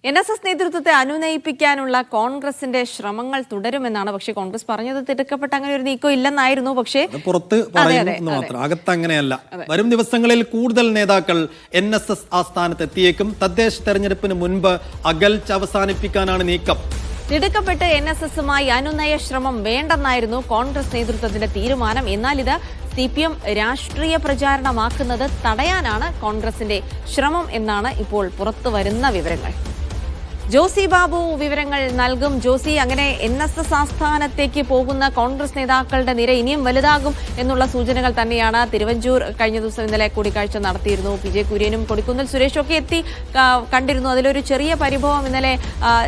NSS നേതൃത്വത്തെ അനുനയിപ്പിക്കാനുള്ള കോൺഗ്രസിന്റെ ശ്രമങ്ങൾ തുടരുമെന്നാണ്. പക്ഷേ കോൺഗ്രസ് പറഞ്ഞത് തിടുക്കപ്പെട്ട അങ്ങനെ ഒരു നീക്കം ഇല്ലെന്നായിരുന്നു. പക്ഷേ പുറത്ത് പറയുന്നു മാത്രം, അകത്ത് അങ്ങനെയല്ല. വരും ദിവസങ്ങളിൽ കൂടുതൽ നേതാക്കൾ NSS ആസ്ഥാനത്ത് എത്തിയേക്കും. തദ്ദേശ തെരഞ്ഞെടുപ്പിന് മുൻപ് അകൽച്ച അവസാനിപ്പിക്കാനാണ് നീക്കം. തിടുക്കപ്പെട്ട് NSSുമായി അനുനയ ശ്രമം വേണ്ടെന്നായിരുന്നു കോൺഗ്രസ് നേതൃത്വത്തിന്റെ തീരുമാനം. എന്നാൽ ഇത് CPM രാഷ്ട്രീയ പ്രചാരണമാക്കുന്നത് തടയാനാണ് കോൺഗ്രസിന്റെ ശ്രമം എന്നാണ് ഇപ്പോൾ പുറത്തു വരുന്ന വിവരങ്ങൾ. ജോസി ബാബു വിവരങ്ങൾ നൽകും. ജോസി, അങ്ങനെ NSS ആസ്ഥാനത്തേക്ക് പോകുന്ന കോൺഗ്രസ് നേതാക്കളുടെ നിര ഇനിയും വലുതാകും എന്നുള്ള സൂചനകൾ തന്നെയാണ്. തിരുവഞ്ചൂർ കഴിഞ്ഞ ദിവസം ഇന്നലെ കൂടിക്കാഴ്ച നടത്തിയിരുന്നു. PJ കുര്യനും കൊടിക്കുന്നിൽ സുരേഷും ഒക്കെ എത്തി കണ്ടിരുന്നു. അതിലൊരു ചെറിയ പരിഭവം ഇന്നലെ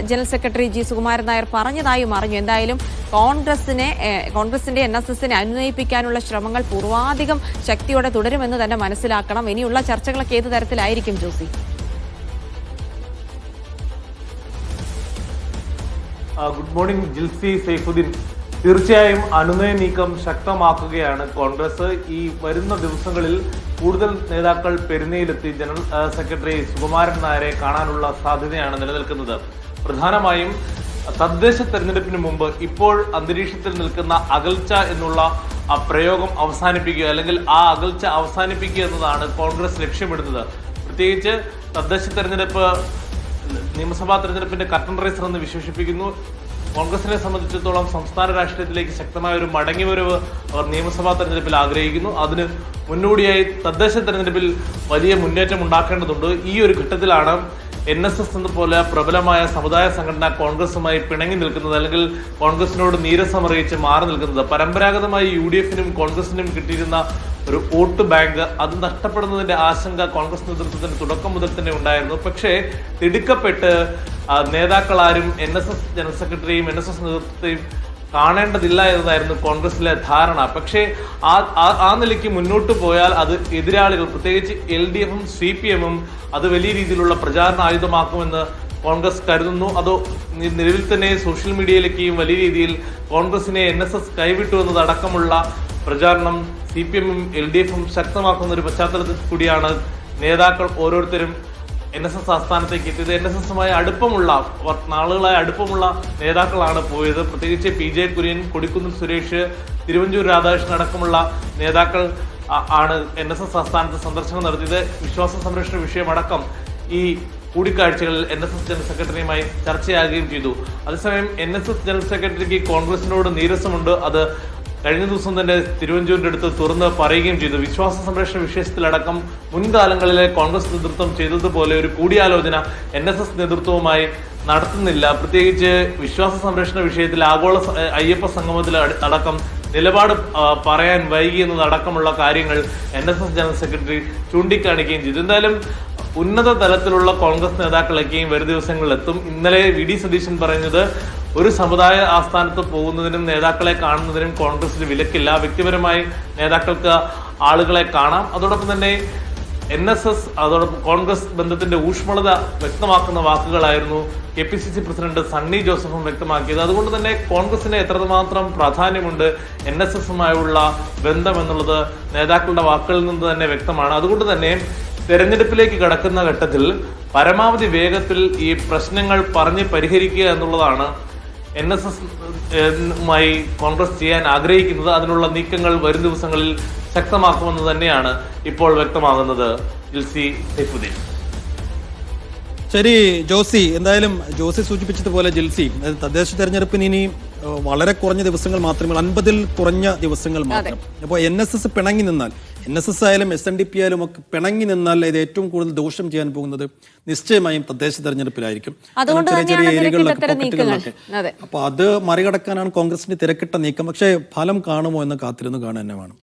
general secretary G. Sukumaran Nair പറഞ്ഞതായും അറിഞ്ഞു. എന്തായാലും കോൺഗ്രസിന്റെ NSSനെ അനുനയിപ്പിക്കാനുള്ള ശ്രമങ്ങൾ പൂർവാധികം ശക്തിയോടെ തുടരുമെന്ന് തന്നെ മനസ്സിലാക്കണം. ഇനിയുള്ള ചർച്ചകളൊക്കെ ഏത് തരത്തിലായിരിക്കും ജോസി? Good morning Jilsy, Saifuddin. തീർച്ചയായും അനുനയ നീക്കം ശക്തമാക്കുകയാണ് കോൺഗ്രസ്. ഈ വരുന്ന ദിവസങ്ങളിൽ കൂടുതൽ നേതാക്കൾ പെരുന്നയിലെത്തി ജനറൽ സെക്രട്ടറി സുകുമാരൻ നായരെ കാണാനുള്ള സാധ്യതയാണ് നിലനിൽക്കുന്നത്. പ്രധാനമായും തദ്ദേശ തെരഞ്ഞെടുപ്പിന് മുമ്പ് ഇപ്പോൾ അന്തരീക്ഷത്തിൽ നിൽക്കുന്ന അകൽച്ച എന്നുള്ള ആ പ്രയോഗം അവസാനിപ്പിക്കുക, അല്ലെങ്കിൽ ആ അകൽച്ച അവസാനിപ്പിക്കുക എന്നതാണ് കോൺഗ്രസ് ലക്ഷ്യമിടുന്നത്. പ്രത്യേകിച്ച് തദ്ദേശ തെരഞ്ഞെടുപ്പ് നിയമസഭാ തെരഞ്ഞെടുപ്പിന്റെ കർട്ടൻ റൈസർ എന്ന് വിശേഷിപ്പിക്കുന്നു. കോൺഗ്രസിനെ സംബന്ധിച്ചിടത്തോളം സംസ്ഥാന രാഷ്ട്രീയത്തിലേക്ക് ശക്തമായ ഒരു മടങ്ങിവരവ് അവർ നിയമസഭാ തെരഞ്ഞെടുപ്പിൽ ആഗ്രഹിക്കുന്നു. അതിന് മുന്നോടിയായി തദ്ദേശ തെരഞ്ഞെടുപ്പിൽ വലിയ മുന്നേറ്റം ഉണ്ടാക്കേണ്ടതുണ്ട്. ഈ ഒരു ഘട്ടത്തിലാണ് NSS എന്ന പോലെ പ്രബലമായ സമുദായ സംഘടന കോൺഗ്രസുമായി പിണങ്ങി നിൽക്കുന്നത്, അല്ലെങ്കിൽ കോൺഗ്രസിനോട് നീരസമറിയിച്ച് മാറി നിൽക്കുന്നത്. പരമ്പരാഗതമായി UDFനും കോൺഗ്രസിനും കിട്ടിയിരുന്ന ഒരു വോട്ട് ബാങ്ക് അത് നഷ്ടപ്പെടുന്നതിന്റെ ആശങ്ക കോൺഗ്രസ് നേതൃത്വത്തിന് തുടക്കം മുതൽ തന്നെ ഉണ്ടായിരുന്നു. പക്ഷേ തിടുക്കപ്പെട്ട് നേതാക്കളാരും NSS ജനറൽ സെക്രട്ടറിയും NSS നേതൃത്വത്തെയും കാണേണ്ടതില്ല എന്നതായിരുന്നു കോൺഗ്രസിലെ ധാരണ. പക്ഷേ ആ നിലയ്ക്ക് മുന്നോട്ട് പോയാൽ അത് എതിരാളികൾ, പ്രത്യേകിച്ച് LDFും CPMും അത് വലിയ രീതിയിലുള്ള പ്രചാരണ ആയുധമാക്കുമെന്ന് കോൺഗ്രസ് കരുതുന്നു. അതോ നിലവിൽ തന്നെ സോഷ്യൽ മീഡിയയിലേക്കും വലിയ രീതിയിൽ കോൺഗ്രസിനെ NSS കൈവിട്ടു എന്നതടക്കമുള്ള പ്രചാരണം CPMും LDFും ശക്തമാക്കുന്ന ഒരു പശ്ചാത്തലത്തിൽ കൂടിയാണ് നേതാക്കൾ ഓരോരുത്തരും NSS ആസ്ഥാനത്തേക്ക് എത്തിയത്. NSSുമായി നാളുകളായി അടുപ്പമുള്ള നേതാക്കളാണ് പോയത്. പ്രത്യേകിച്ച് PJ കുര്യൻ, കൊടിക്കുന്നിൽ സുരേഷ്, തിരുവഞ്ചൂർ രാധാകൃഷ്ണൻ അടക്കമുള്ള നേതാക്കൾ ആണ് NSS ആസ്ഥാനത്ത് സന്ദർശനം നടത്തിയത്. വിശ്വാസ സംരക്ഷണ വിഷയമടക്കം ഈ കൂടിക്കാഴ്ചകളിൽ NSS ജനറൽ സെക്രട്ടറിയുമായി ചർച്ചയാകുകയും ചെയ്തു. അതേസമയം NSS ജനറൽ സെക്രട്ടറിക്ക് കോൺഗ്രസിനോട് നീരസമുണ്ട്. അത് കഴിഞ്ഞ ദിവസം തന്നെ തിരുവഞ്ചൂരിന്റെ അടുത്ത് തുറന്ന് പറയുകയും ചെയ്തു. വിശ്വാസ സംരക്ഷണ വിഷയത്തിലടക്കം മുൻകാലങ്ങളിലെ കോൺഗ്രസ് നേതൃത്വം ചെയ്തതുപോലെ ഒരു കൂടിയാലോചന NSS നേതൃത്വവുമായി നടത്തുന്നില്ല. പ്രത്യേകിച്ച് വിശ്വാസ സംരക്ഷണ വിഷയത്തിൽ ആഗോള അയ്യപ്പ സംഗമത്തിൽ അടക്കം നിലപാട് പറയാൻ വൈകി എന്നതടക്കമുള്ള കാര്യങ്ങൾ NSS ജനറൽ സെക്രട്ടറി ചൂണ്ടിക്കാണിക്കുകയും ചെയ്തു. എന്തായാലും ഉന്നത തലത്തിലുള്ള കോൺഗ്രസ് നേതാക്കളൊക്കെയും വരും ദിവസങ്ങളിൽ എത്തും. ഇന്നലെ VD സതീശൻ പറയുന്നത് ഒരു സമുദായ ആസ്ഥാനത്ത് പോകുന്നതിനും നേതാക്കളെ കാണുന്നതിനും കോൺഗ്രസിന് വിലക്കില്ല. വ്യക്തിപരമായി നേതാക്കൾക്ക് ആളുകളെ കാണാം. അതോടൊപ്പം തന്നെ NSS അതോടൊപ്പം കോൺഗ്രസ് ബന്ധത്തിന്റെ ഊഷ്മളത വ്യക്തമാക്കുന്ന വാക്കുകളായിരുന്നു KPCC പ്രസിഡന്റ് സണ്ണി ജോസഫും വ്യക്തമാക്കിയത്. അതുകൊണ്ട് തന്നെ കോൺഗ്രസിന് എത്രമാത്രം പ്രാധാന്യമുണ്ട് NSSുമായുള്ള ബന്ധം എന്നുള്ളത് നേതാക്കളുടെ വാക്കുകളിൽ നിന്ന് തന്നെ വ്യക്തമാണ്. അതുകൊണ്ട് തന്നെ തെരഞ്ഞെടുപ്പിലേക്ക് കടക്കുന്ന ഘട്ടത്തിൽ പരമാവധി വേഗത്തിൽ ഈ പ്രശ്നങ്ങൾ പറഞ്ഞ് പരിഹരിക്കുക എന്നുള്ളതാണ് NSSുമായി കോൺഗ്രസ് ചെയ്യാൻ ആഗ്രഹിക്കുന്നത്. അതിനുള്ള നീക്കങ്ങൾ വരും ദിവസങ്ങളിൽ ശക്തമാക്കുമെന്ന് തന്നെയാണ് ഇപ്പോൾ വ്യക്തമാകുന്നത്. ജിൽസി, സൈഫുദ്ദീൻ. ശരി ജോസി, എന്തായാലും ജോസി സൂചിപ്പിച്ചതുപോലെ ജിൽസി, തദ്ദേശ തെരഞ്ഞെടുപ്പിന് ഇനി വളരെ കുറഞ്ഞ ദിവസങ്ങൾ മാത്രമേ, 50-ൽ കുറഞ്ഞ ദിവസങ്ങൾ മാത്രം. അപ്പോൾ NSS പിണങ്ങി നിന്നാൽ, NSS ആയാലും SNDP ആയാലും ഒക്കെ പിണങ്ങി നിന്നാൽ ഇത് ഏറ്റവും കൂടുതൽ ദോഷം ചെയ്യാൻ പോകുന്നത് നിശ്ചയമായും തദ്ദേശ തെരഞ്ഞെടുപ്പിലായിരിക്കും. ചെറിയ ചെറിയ ഏരിയകളിലൊക്കെ പോക്കറ്റുകളിലൊക്കെ. അപ്പൊ അത് മറികടക്കാനാണ് കോൺഗ്രസിന്റെ തിരക്കിട്ട നീക്കം. പക്ഷേ ഫലം കാണുമോ എന്ന് കാത്തിരുന്ന് കാണാൻ തന്നെ വേണം.